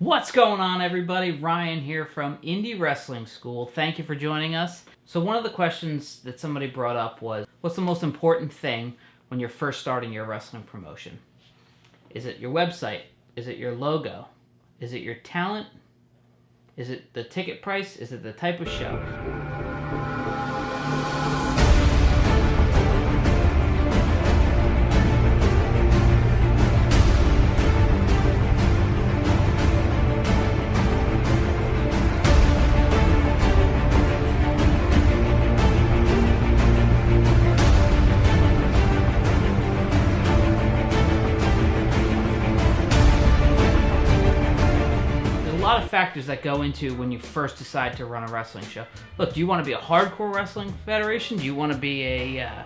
What's going on, everybody? Ryan here from Indy Wrestling School. Thank you for joining us. So one of the questions that somebody brought up was, what's the most important thing when you're first starting your wrestling promotion? Is it your website? Is it your logo? Is it your talent? Is it the ticket price? Is it the type of show? A lot of factors that go into when you first decide to run a wrestling show. Look, do you want to be a hardcore wrestling federation? Do you want to be a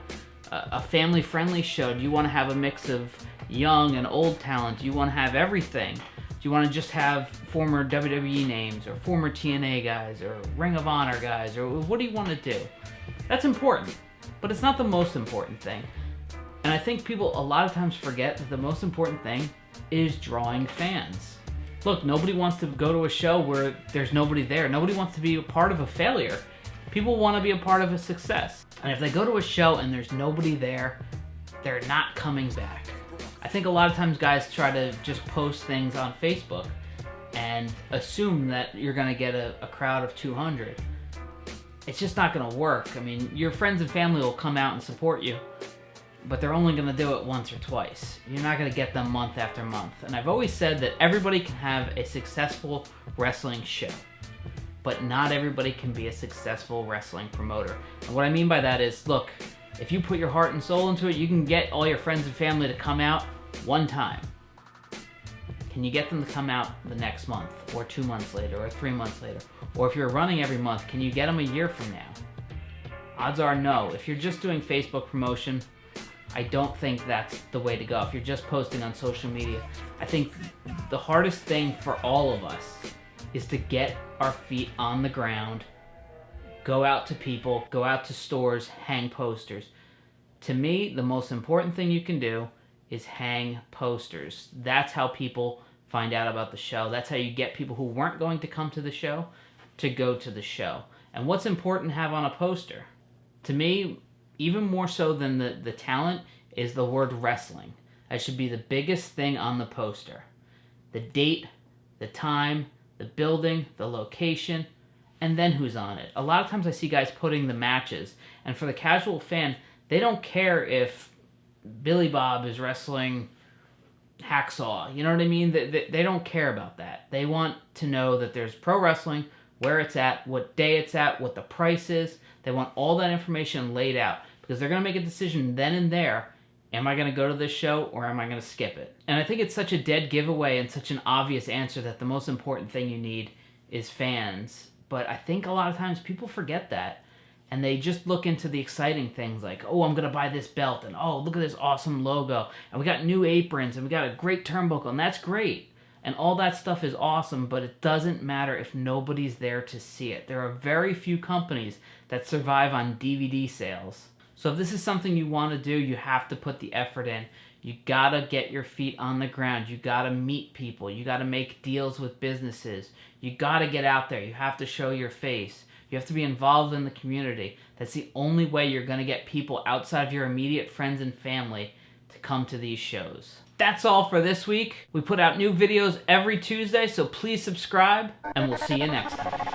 family-friendly show? Do you want to have a mix of young and old talent? Do you want to have everything? Do you want to just have former WWE names or former TNA guys or Ring of Honor guys? Or what do you want to do? That's important, but it's not the most important thing. And I think people a lot of times forget that the most important thing is drawing fans. Look, nobody wants to go to a show where there's nobody there. Nobody wants to be a part of a failure. People want to be a part of a success. And if they go to a show and there's nobody there, they're not coming back. I think a lot of times guys try to just post things on Facebook and assume that you're going to get a crowd of 200. It's just not going to work. I mean, your friends and family will come out and support you, but they're only going to do it once or twice. You're not going to get them month after month. And I've always said that everybody can have a successful wrestling show, but not everybody can be a successful wrestling promoter. And what I mean by that is, look, if you put your heart and soul into it, you can get all your friends and family to come out one time. Can you get them to come out the next month, or 2 months later, or 3 months later? Or if you're running every month, can you get them a year from now? Odds are no. If you're just doing Facebook promotion, I don't think that's the way to go. If you're just posting on social media, I think the hardest thing for all of us is to get our feet on the ground, go out to people, go out to stores, hang posters. To me, the most important thing you can do is hang posters. That's how people find out about the show. That's how you get people who weren't going to come to the show to go to the show. And what's important to have on a poster? To me, even more so than the talent, is the word wrestling. That should be the biggest thing on the poster. The date, the time, the building, the location, and then who's on it. A lot of times I see guys putting the matches, and for the casual fan, they don't care if Billy Bob is wrestling Hacksaw. You know what I mean? They don't care about that. They want to know that there's pro wrestling, where it's at, what day it's at, what the price is. They want all that information laid out, because they're going to make a decision then and there. Am I going to go to this show, or am I going to skip it? And I think it's such a dead giveaway and such an obvious answer that the most important thing you need is fans. But I think a lot of times people forget that, and they just look into the exciting things like, oh, I'm going to buy this belt, and oh, look at this awesome logo, and we got new aprons, and we got a great turnbuckle, and that's great. And all that stuff is awesome, but it doesn't matter if nobody's there to see it. There are very few companies that survive on DVD sales. So if this is something you want to do, you have to put the effort in. You gotta get your feet on the ground. You gotta meet people. You gotta make deals with businesses. You gotta get out there. You have to show your face. You have to be involved in the community. That's the only way you're gonna get people outside of your immediate friends and family to come to these shows. That's all for this week. We put out new videos every Tuesday, so please subscribe, and we'll see you next time.